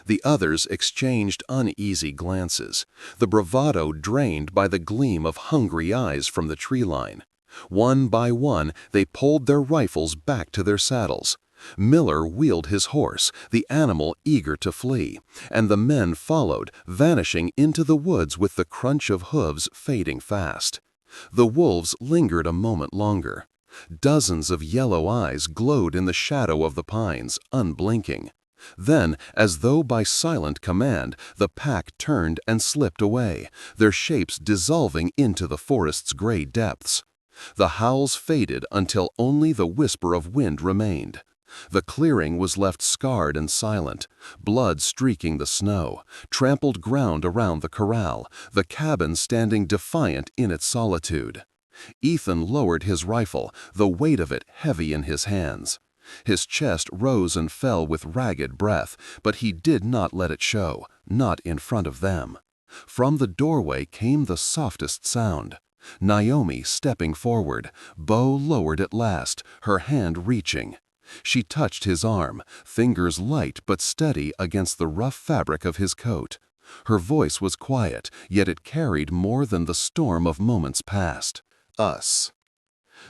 The others exchanged uneasy glances, the bravado drained by the gleam of hungry eyes from the tree line. One by one, they pulled their rifles back to their saddles. Miller wheeled his horse, the animal eager to flee, and the men followed, vanishing into the woods with the crunch of hooves fading fast. The wolves lingered a moment longer. Dozens of yellow eyes glowed in the shadow of the pines, unblinking. Then, as though by silent command, the pack turned and slipped away, their shapes dissolving into the forest's gray depths. The howls faded until only the whisper of wind remained. The clearing was left scarred and silent, blood streaking the snow, trampled ground around the corral, the cabin standing defiant in its solitude. Ethan lowered his rifle, the weight of it heavy in his hands. His chest rose and fell with ragged breath, but he did not let it show, not in front of them. From the doorway came the softest sound. Naomi stepping forward, bow lowered at last, her hand reaching. She touched his arm, fingers light but steady against the rough fabric of his coat. Her voice was quiet, yet it carried more than the storm of moments past. "Us."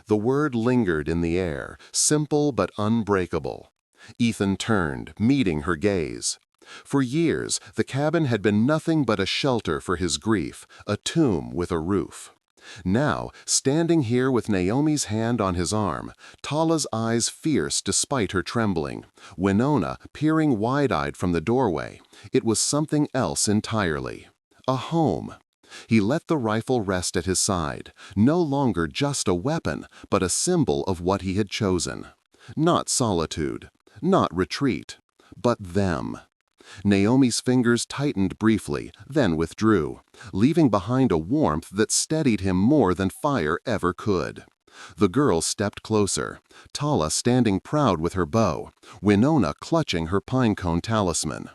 The word lingered in the air, simple but unbreakable. Ethan turned, meeting her gaze. For years, the cabin had been nothing but a shelter for his grief, a tomb with a roof. Now, standing here with Naomi's hand on his arm, Tala's eyes fierce despite her trembling, Winona peering wide-eyed from the doorway, it was something else entirely. A home. He let the rifle rest at his side, no longer just a weapon, but a symbol of what he had chosen. Not solitude, not retreat, but them. Naomi's fingers tightened briefly, then withdrew, leaving behind a warmth that steadied him more than fire ever could. The girl stepped closer, Tala standing proud with her bow, Winona clutching her pinecone talisman.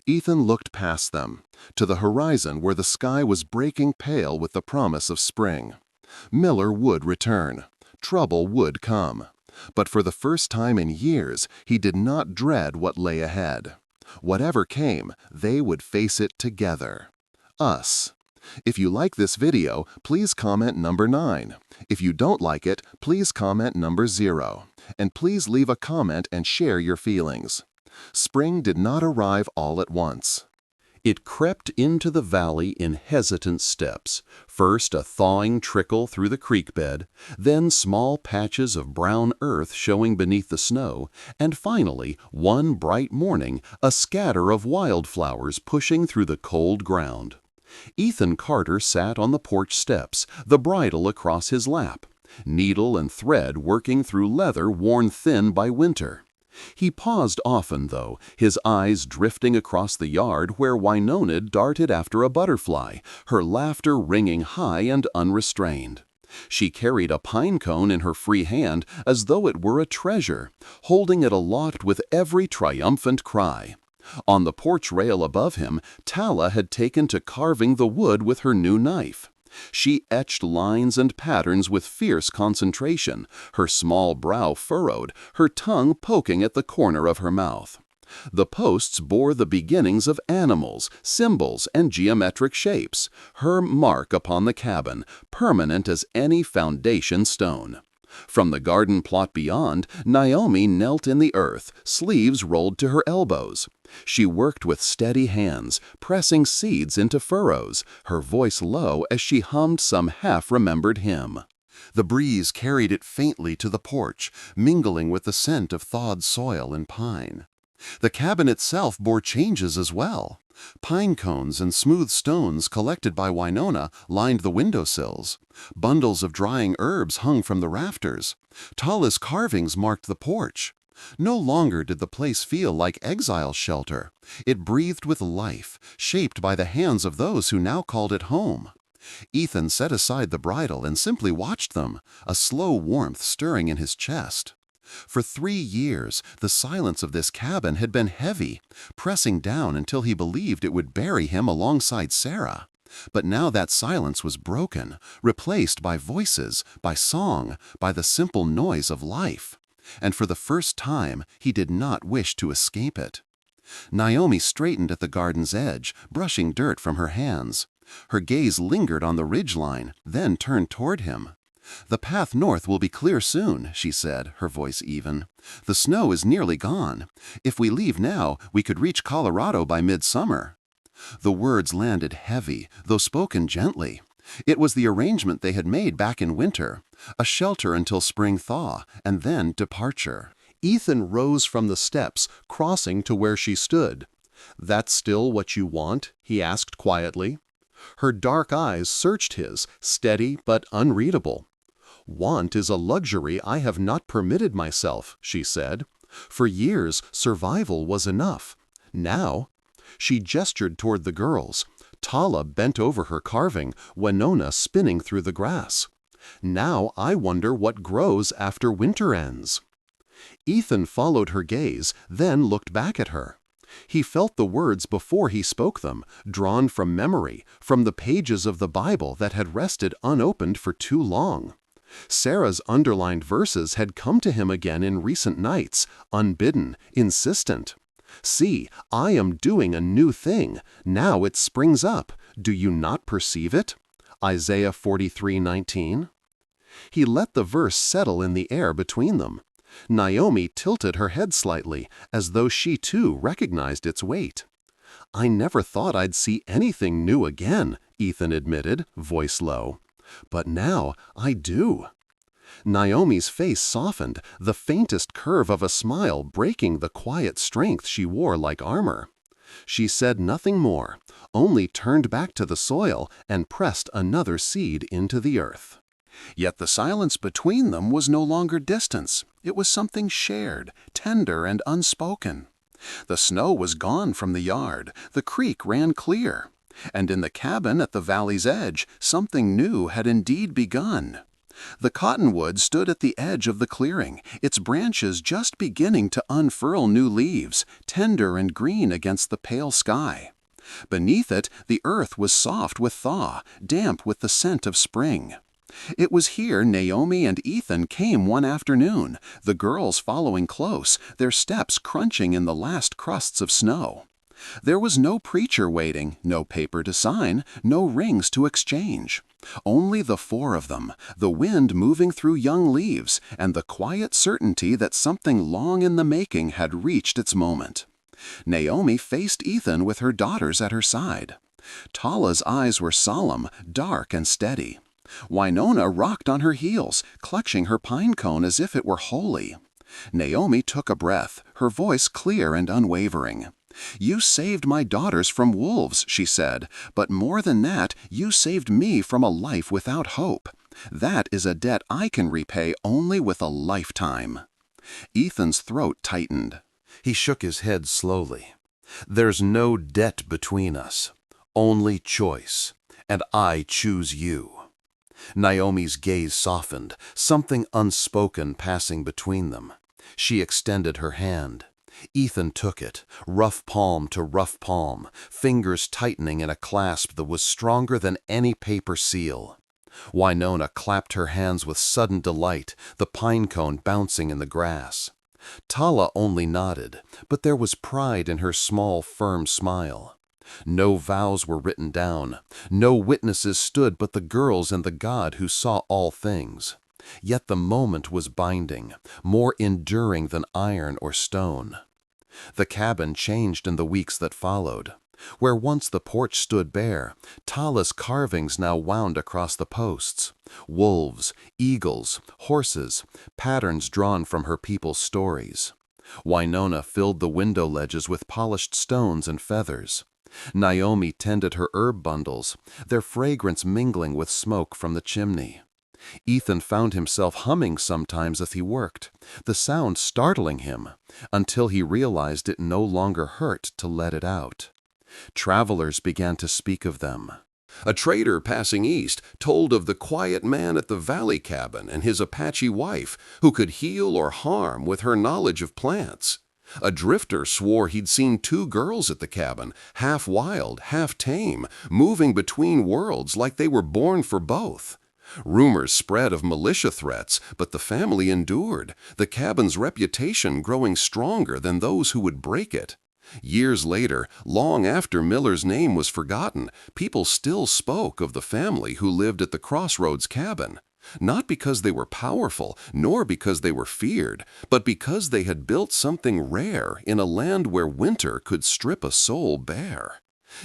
Ethan looked past them, to the horizon where the sky was breaking pale with the promise of spring. Miller would return. Trouble would come. But for the first time in years, he did not dread what lay ahead. Whatever came, they would face it together. Us. If you like this video, please comment number 9. If you don't like it, please comment number 0. And please leave a comment and share your feelings. Spring did not arrive all at once. It crept into the valley in hesitant steps, first a thawing trickle through the creek bed, then small patches of brown earth showing beneath the snow, and finally, one bright morning, a scatter of wildflowers pushing through the cold ground. Ethan Carter sat on the porch steps, the bridle across his lap, needle and thread working through leather worn thin by winter. He paused often, though, his eyes drifting across the yard where Winona darted after a butterfly, her laughter ringing high and unrestrained. She carried a pine cone in her free hand as though it were a treasure, holding it aloft with every triumphant cry. On the porch rail above him, Tala had taken to carving the wood with her new knife. She etched lines and patterns with fierce concentration, her small brow furrowed, her tongue poking at the corner of her mouth. The posts bore the beginnings of animals, symbols, and geometric shapes, her mark upon the cabin, permanent as any foundation stone. From the garden plot beyond, Naomi knelt in the earth, sleeves rolled to her elbows. She worked with steady hands, pressing seeds into furrows, her voice low as she hummed some half-remembered hymn. The breeze carried it faintly to the porch, mingling with the scent of thawed soil and pine. The cabin itself bore changes as well. Pine cones and smooth stones collected by Winona lined the windowsills. Bundles of drying herbs hung from the rafters. Tala's carvings marked the porch. No longer did the place feel like exile shelter. It breathed with life, shaped by the hands of those who now called it home. Ethan set aside the bridle and simply watched them, a slow warmth stirring in his chest. For 3 years, the silence of this cabin had been heavy, pressing down until he believed it would bury him alongside Sarah. But now that silence was broken, replaced by voices, by song, by the simple noise of life. And for the first time, he did not wish to escape it. Naomi straightened at the garden's edge, brushing dirt from her hands. Her gaze lingered on the ridgeline, then turned toward him. "The path north will be clear soon," she said, her voice even. "The snow is nearly gone. If we leave now, we could reach Colorado by midsummer." The words landed heavy, though spoken gently. It was the arrangement they had made back in winter, a shelter until spring thaw, and then departure. Ethan rose from the steps, crossing to where she stood. "That's still what you want?" he asked quietly. Her dark eyes searched his, steady but unreadable. "Want is a luxury I have not permitted myself," she said. "For years, survival was enough. Now—" She gestured toward the girls. Tala bent over her carving, Winona spinning through the grass. "Now I wonder what grows after winter ends." Ethan followed her gaze, then looked back at her. He felt the words before he spoke them, drawn from memory, from the pages of the Bible that had rested unopened for too long. Sarah's underlined verses had come to him again in recent nights, unbidden, insistent. "See, I am doing a new thing. Now it springs up. Do you not perceive it?" Isaiah 43:19. He let the verse settle in the air between them. Naomi tilted her head slightly, as though she too recognized its weight. "I never thought I'd see anything new again," Ethan admitted, voice low. "But now I do." Naomi's face softened, the faintest curve of a smile breaking the quiet strength she wore like armor. She said nothing more, only turned back to the soil and pressed another seed into the earth. Yet the silence between them was no longer distance. It was something shared, tender and unspoken. The snow was gone from the yard, the creek ran clear, and in the cabin at the valley's edge, something new had indeed begun. The cottonwood stood at the edge of the clearing, its branches just beginning to unfurl new leaves, tender and green against the pale sky. Beneath it, the earth was soft with thaw, damp with the scent of spring. It was here Naomi and Ethan came one afternoon, the girls following close, their steps crunching in the last crusts of snow. There was no preacher waiting, no paper to sign, no rings to exchange. Only the four of them, the wind moving through young leaves, and the quiet certainty that something long in the making had reached its moment. Naomi faced Ethan with her daughters at her side. Tala's eyes were solemn, dark, and steady. Winona rocked on her heels, clutching her pine cone as if it were holy. Naomi took a breath, her voice clear and unwavering. "You saved my daughters from wolves," she said, "but more than that, you saved me from a life without hope. That is a debt I can repay only with a lifetime." Ethan's throat tightened. He shook his head slowly. "There's no debt between us, only choice, and I choose you." Naomi's gaze softened, something unspoken passing between them. She extended her hand. Ethan took it, rough palm to rough palm, fingers tightening in a clasp that was stronger than any paper seal. Winona clapped her hands with sudden delight, the pine cone bouncing in the grass. Tala only nodded, but there was pride in her small, firm smile. No vows were written down, no witnesses stood but the girls and the God who saw all things. Yet the moment was binding, more enduring than iron or stone. The cabin changed in the weeks that followed. Where once the porch stood bare, Tala's carvings now wound across the posts. Wolves, eagles, horses, patterns drawn from her people's stories. Winona filled the window ledges with polished stones and feathers. Naomi tended her herb bundles, their fragrance mingling with smoke from the chimney. Ethan found himself humming sometimes as he worked, the sound startling him, until he realized it no longer hurt to let it out. Travelers began to speak of them. A trader passing east told of the quiet man at the valley cabin and his Apache wife who could heal or harm with her knowledge of plants. A drifter swore he'd seen two girls at the cabin, half wild, half tame, moving between worlds like they were born for both. Rumors spread of militia threats, but the family endured, the cabin's reputation growing stronger than those who would break it. Years later, long after Miller's name was forgotten, people still spoke of the family who lived at the Crossroads cabin. Not because they were powerful, nor because they were feared, but because they had built something rare in a land where winter could strip a soul bare.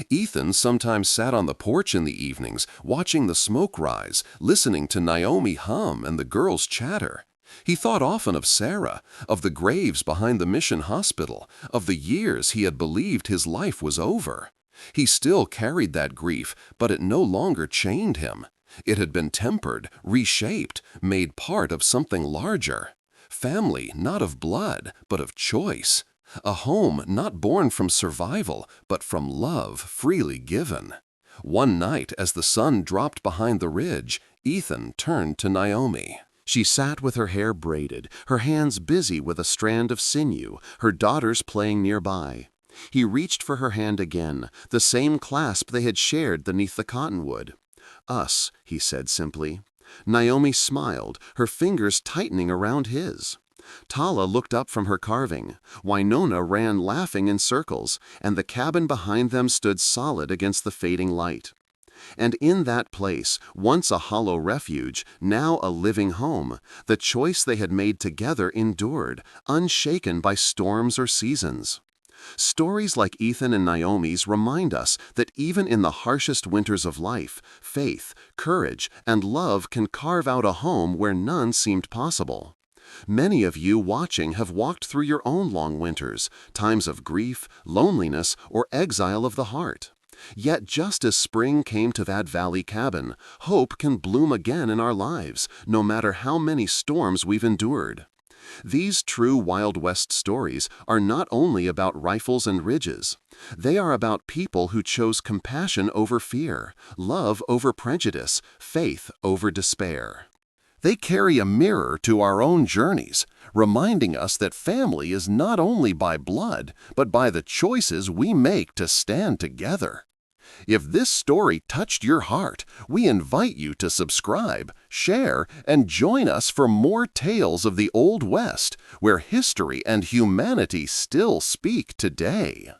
Ethan sometimes sat on the porch in the evenings, watching the smoke rise, listening to Naomi hum and the girls chatter. He thought often of Sarah, of the graves behind the mission hospital, of the years he had believed his life was over. He still carried that grief, but it no longer chained him. It had been tempered, reshaped, made part of something larger. Family not of blood, but of choice. A home not born from survival, but from love freely given. One night, as the sun dropped behind the ridge, Ethan turned to Naomi. She sat with her hair braided, her hands busy with a strand of sinew, her daughters playing nearby. He reached for her hand again, the same clasp they had shared beneath the cottonwood. "Us," he said simply. Naomi smiled, her fingers tightening around his. Tala looked up from her carving. Winona ran laughing in circles, and the cabin behind them stood solid against the fading light. And in that place, once a hollow refuge, now a living home, the choice they had made together endured, unshaken by storms or seasons. Stories like Ethan and Naomi's remind us that even in the harshest winters of life, faith, courage, and love can carve out a home where none seemed possible. Many of you watching have walked through your own long winters, times of grief, loneliness, or exile of the heart. Yet just as spring came to that valley cabin, hope can bloom again in our lives, no matter how many storms we've endured. These true Wild West stories are not only about rifles and ridges. They are about people who chose compassion over fear, love over prejudice, faith over despair. They carry a mirror to our own journeys, reminding us that family is not only by blood, but by the choices we make to stand together. If this story touched your heart, we invite you to subscribe, share, and join us for more tales of the Old West, where history and humanity still speak today.